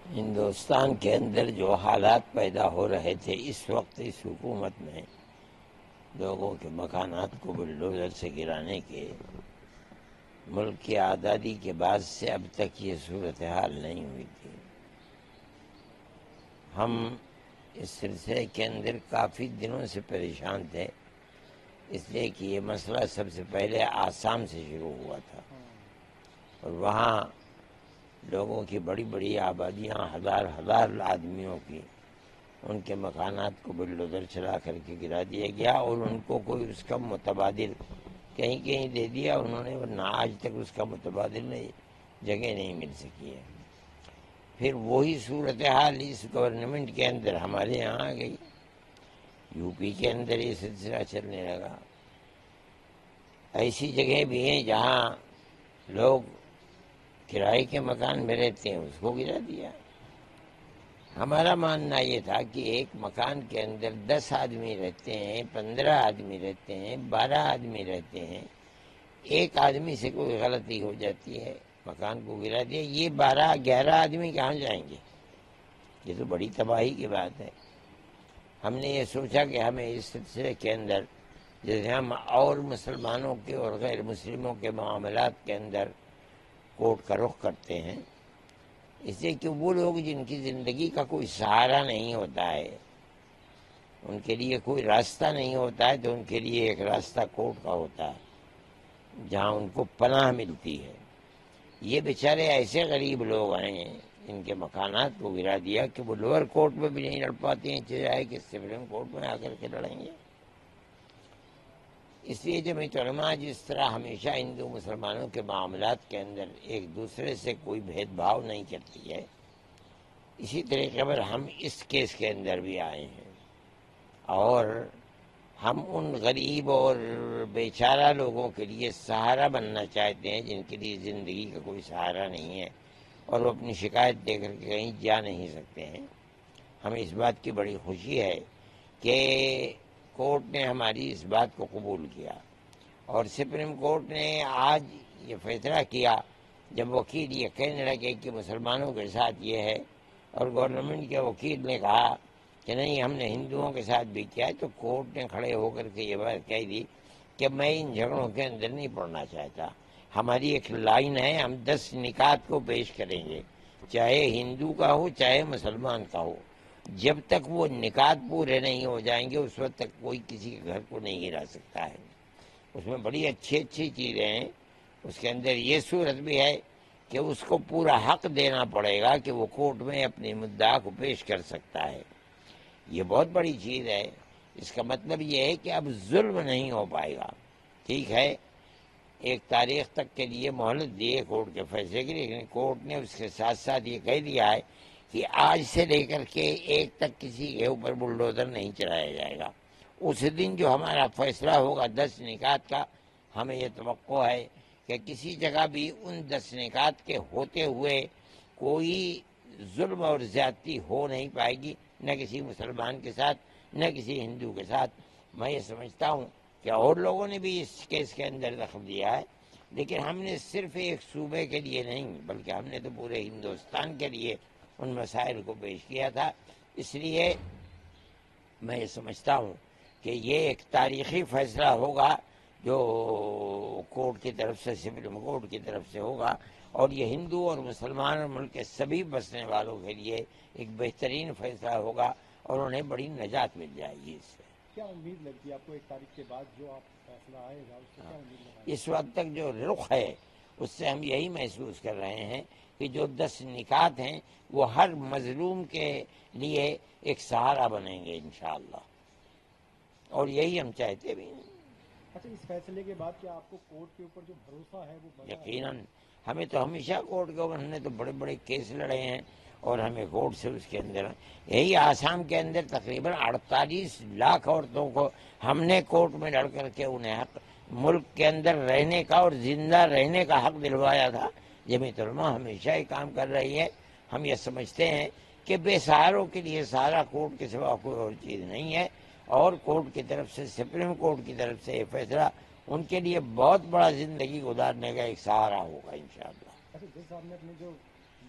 ہندوستان کے اندر جو حالات پیدا ہو رہے تھے اس وقت اس حکومت میں لوگوں کے مکانات کو بلڈوزر سے گرانے کے، ملک کی آزادی کے بعد سے اب تک یہ صورتحال نہیں ہوئی تھی۔ ہم اس سلسلے کے اندر کافی دنوں سے پریشان تھے، اس لیے کہ یہ مسئلہ سب سے پہلے آسام سے شروع ہوا تھا اور وہاں لوگوں کی بڑی بڑی آبادیاں، ہزار ہزار آدمیوں کی، ان کے مکانات کو بلڈوزر چلا کر کے گرا دیا گیا اور ان کو کوئی اس کا متبادل کہیں کہیں دے دیا انہوں نے، ورنہ آج تک اس کا متبادل جگہ نہیں مل سکی ہے۔ پھر وہی صورتحال اس گورنمنٹ کے اندر ہمارے یہاں آ گئی، یو پی کے اندر یہ سلسلہ چلنے لگا۔ ایسی جگہ بھی ہیں جہاں لوگ کرائے کے مکان میں رہتے ہیں، اس کو گرا دیا۔ ہمارا ماننا یہ تھا کہ ایک مکان کے اندر 10 آدمی رہتے ہیں، 15 آدمی رہتے ہیں، 12 آدمی رہتے ہیں، ایک آدمی سے کوئی غلطی ہو جاتی ہے، مکان کو گرا دیا، یہ 12-11 آدمی کہاں جائیں گے؟ یہ تو بڑی تباہی کی بات ہے۔ ہم نے یہ سوچا کہ ہمیں اس سلسلے کے اندر، جیسے ہم اور مسلمانوں کے اور غیر مسلموں کے معاملات کے اندر کورٹ کا رخ کرتے ہیں، اس لیے کہ وہ لوگ جن کی زندگی کا کوئی سہارا نہیں ہوتا ہے، ان کے لیے کوئی راستہ نہیں ہوتا ہے، تو ان کے لیے ایک راستہ کورٹ کا ہوتا ہے جہاں ان کو پناہ ملتی ہے۔ یہ بیچارے ایسے غریب لوگ ہیں، ان کے مکانات کو گرا دیا کہ وہ لوور کورٹ میں بھی نہیں لڑ پاتے ہیں، چاہے کہ سپریم کورٹ میں آ کر کے لڑیں گے۔ اس لیے جمعیت علماء جس طرح ہمیشہ ہندو مسلمانوں کے معاملات کے اندر ایک دوسرے سے کوئی بھید بھاؤ نہیں کرتی ہے، اسی طریقے پر ہم اس کیس کے اندر بھی آئے ہیں اور ہم ان غریب اور بیچارہ لوگوں کے لیے سہارا بننا چاہتے ہیں جن کے لیے زندگی کا کوئی سہارا نہیں ہے اور وہ اپنی شکایت دے کر کے کہیں جا نہیں سکتے ہیں۔ ہمیں اس بات کی بڑی خوشی ہے کہ کورٹ نے ہماری اس بات کو قبول کیا اور سپریم کورٹ نے آج یہ فیصلہ کیا، جب وکیل یہ کہنے لگے کہ مسلمانوں کے ساتھ یہ ہے اور گورنمنٹ کے وکیل نے کہا کہ نہیں ہم نے ہندوؤں کے ساتھ بھی کیا ہے، تو کورٹ نے کھڑے ہو کر کے یہ بات کہہ دی کہ میں ان جھگڑوں کے اندر نہیں پڑنا چاہتا۔ ہماری ایک لائن ہے، ہم 10 نکات کو پیش کریں گے، چاہے ہندو کا ہو چاہے مسلمان کا ہو، جب تک وہ نکات پورے نہیں ہو جائیں گے اس وقت تک کوئی کسی کے گھر کو نہیں گرا سکتا ہے۔ اس میں بڑی اچھی چیزیں ہیں، اس کے اندر یہ صورت بھی ہے کہ اس کو پورا حق دینا پڑے گا کہ وہ کورٹ میں اپنی مدعا کو پیش کر سکتا ہے۔ یہ بہت بڑی چیز ہے۔ اس کا مطلب یہ ہے کہ اب ظلم نہیں ہو پائے گا۔ ٹھیک ہے، ایک تاریخ تک کے لیے مہلت دی ہے کورٹ کے فیصلے کے لیے، لیکن کورٹ نے اس کے ساتھ ساتھ یہ کہہ دیا ہے کہ آج سے لے کر کے ایک تک کسی کے اوپر بلڈوزر نہیں چلایا جائے گا۔ اس دن جو ہمارا فیصلہ ہوگا 10 نکات کا، ہمیں یہ توقع ہے کہ کسی جگہ بھی ان 10 نکات کے ہوتے ہوئے کوئی ظلم اور زیادتی ہو نہیں پائے گی، نہ کسی مسلمان کے ساتھ نہ کسی ہندو کے ساتھ۔ میں یہ سمجھتا ہوں کہ اور لوگوں نے بھی اس کیس کے اندر دخل دیا ہے، لیکن ہم نے صرف ایک صوبے کے لیے نہیں بلکہ ہم نے تو پورے ہندوستان کے لیے ان مسائل کو پیش کیا تھا۔ اس لیے میں یہ سمجھتا ہوں کہ یہ ایک تاریخی فیصلہ ہوگا جو کورٹ کی طرف سے، سپریم کورٹ کی طرف سے ہوگا، اور یہ ہندو اور مسلمان اور ملک کے سبھی بسنے والوں کے لیے ایک بہترین فیصلہ ہوگا اور انہیں بڑی نجات مل جائے گی اس سے۔ کیا امید لگتی ہے آپ کو 1 تاریخ کے بعد جو آپ فیصلہ آئے گا اس سے کیا امید لگائی؟ اس وقت تک جو رخ ہے اس سے ہم یہی محسوس کر رہے ہیں کہ جو 10 نکات ہیں وہ ہر مظلوم کے لیے ایک سہارا بنیں گے انشاءاللہ، اور یہی ہم چاہتے بھی ہیں۔ اچھا، اس فیصلے کے بعد کیا آپ کو کورٹ کے اوپر جو بھروسہ ہے وہ بڑھا ہے؟ یقیناً ہمیں تو ہمیشہ کورٹ کے اوپر، ہم نے تو بڑے بڑے کیس لڑے ہیں اور ہمیں کورٹ سے اس کے اندر، یہی آسام کے اندر تقریباً 48 لاکھ عورتوں کو ہم نے کورٹ میں لڑ کر کے انہیں حق ملک کے اندر رہنے کا اور زندہ رہنے کا حق دلوایا تھا۔ جمعیت علماء ہمیشہ یہ کام کر رہی ہے۔ ہم یہ سمجھتے ہیں کہ بے سہاروں کے لیے سہارا کورٹ کے سوا کوئی اور چیز نہیں ہے، اور کورٹ کی طرف سے، سپریم کورٹ کی طرف سے یہ فیصلہ ان کے لیے بہت بڑا زندگی گزارنے کا ایک سہارا ہوگا انشاءاللہ۔ اچھا، جیسے آپ نے اپنے جو